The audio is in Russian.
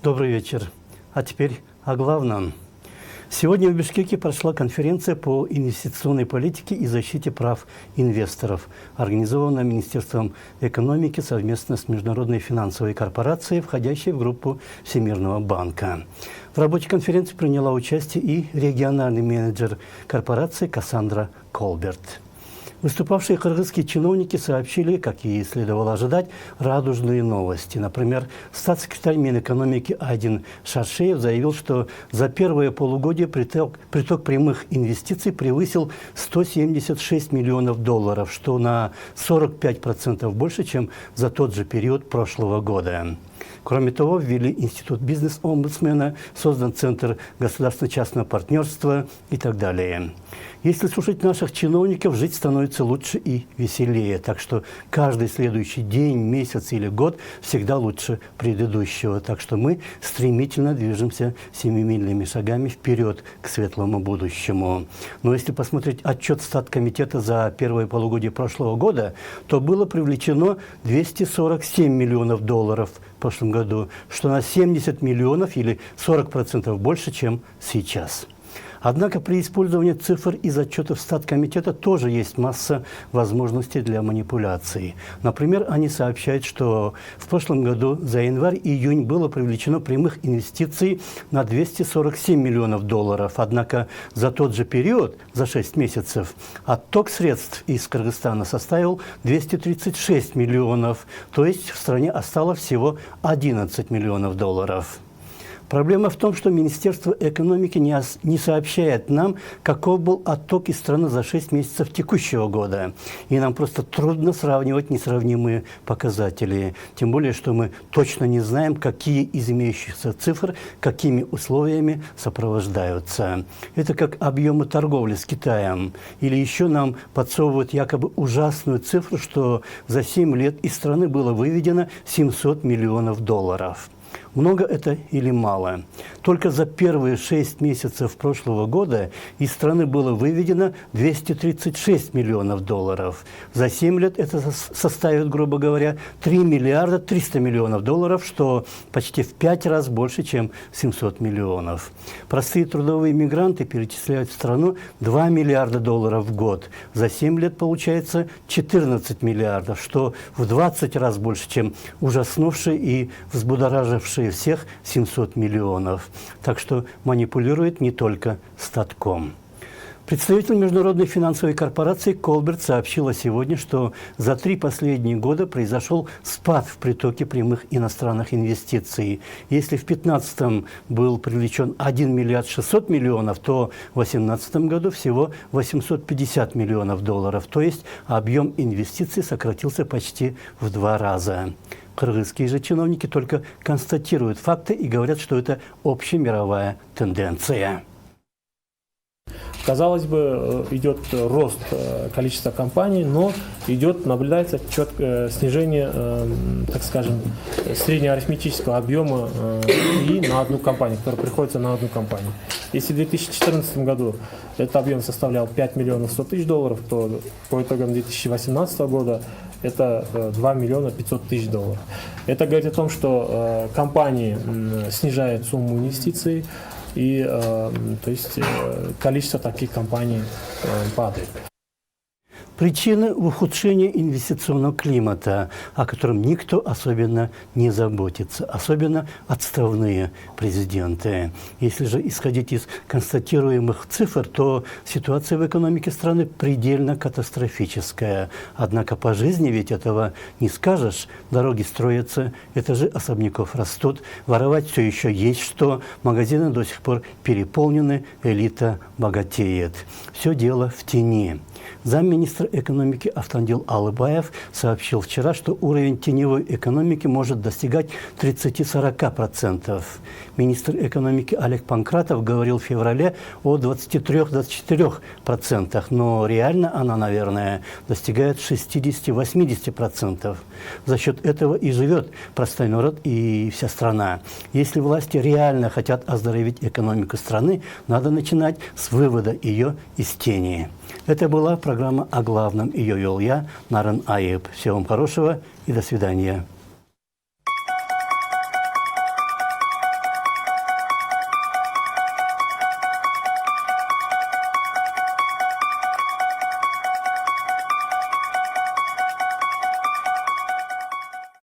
Добрый вечер. А теперь о главном. Сегодня в Бишкеке прошла конференция по инвестиционной политике и защите прав инвесторов, организованная Министерством экономики совместно с Международной финансовой корпорацией, входящей в группу Всемирного банка. В рабочей конференции приняла участие и региональный менеджер корпорации Кассандра Колберт. Выступавшие кыргызские чиновники сообщили, как и следовало ожидать, радужные новости. Например, статс-секретарь Минэкономики Айдин Шаршеев заявил, что за первое полугодие приток прямых инвестиций превысил 176 миллионов долларов, что на 45% больше, чем за тот же период прошлого года. Кроме того, ввели институт бизнес-омбудсмена, создан Центр государственно-частного партнерства и так далее. Если слушать наших чиновников, жить становится лучше и веселее. Так что каждый следующий день, месяц или год всегда лучше предыдущего. Так что мы стремительно движемся семимильными шагами вперед к светлому будущему. Но если посмотреть отчет Статкомитета за первое полугодие прошлого года, то было привлечено 247 миллионов долларов в прошлом году, что на 70 миллионов или 40% больше, чем сейчас. Однако при использовании цифр из отчетов Статкомитета тоже есть масса возможностей для манипуляций. Например, они сообщают, что в прошлом году за январь-июнь было привлечено прямых инвестиций на 247 миллионов долларов. Однако за тот же период, за 6 месяцев, отток средств из Кыргызстана составил 236 миллионов, то есть в стране осталось всего 11 миллионов долларов. Проблема в том, что Министерство экономики не сообщает нам, каков был отток из страны за 6 месяцев текущего года. И нам просто трудно сравнивать несравнимые показатели. Тем более, что мы точно не знаем, какие из имеющихся цифр, какими условиями сопровождаются. Это как объемы торговли с Китаем. Или еще нам подсовывают якобы ужасную цифру, что за 7 лет из страны было выведено 700 миллионов долларов. Много это или мало? Только за первые 6 месяцев прошлого года из страны было выведено 236 миллионов долларов. За 7 лет это составит, грубо говоря, 3 миллиарда 300 миллионов долларов, что почти в 5 раз больше, чем 700 миллионов. Простые трудовые мигранты перечисляют в страну 2 миллиарда долларов в год. За 7 лет получается 14 миллиардов, что в 20 раз больше, чем ужаснувшие и взбудоражившие всех 700 миллионов. Так что манипулирует не только Статком. Представитель Международной финансовой корпорации Колберт сообщила сегодня, что за 3 последние года произошел спад в притоке прямых иностранных инвестиций. Если в 2015 был привлечен 1 миллиард 600 миллионов, то в 2018 году всего 850 миллионов долларов. То есть объем инвестиций сократился почти в 2 раза. Кыргызские же чиновники только констатируют факты и говорят, что это общемировая тенденция. Казалось бы, идет рост количества компаний, но наблюдается снижение, так скажем, среднеарифметического объема и на одну компанию, которая приходится на одну компанию. Если в 2014 году этот объем составлял 5 миллионов 100 тысяч долларов, то по итогам 2018 года это 2 миллиона 500 тысяч долларов. Это говорит о том, что компании снижают сумму инвестиций, и то есть количество таких компаний падает. Причины в ухудшении инвестиционного климата, о котором никто особенно не заботится, особенно отставные президенты. Если же исходить из констатируемых цифр, то ситуация в экономике страны предельно катастрофическая. Однако по жизни ведь этого не скажешь. Дороги строятся, этажи особняков растут, воровать все еще есть что, магазины до сих пор переполнены, элита богатеет. Все дело в тени. Замминистра экономики Автандил Алыбаев сообщил вчера, что уровень теневой экономики может достигать 30–40%. Министр экономики Олег Панкратов говорил в феврале о 23–24%, но реально она, наверное, достигает 60–80%. За счет этого и живет простой народ и вся страна. Если власти реально хотят оздоровить экономику страны, надо начинать с вывода ее из тени. Это была программа о главном. Ее вел я, Наран Аеб. Всего вам хорошего и до свидания.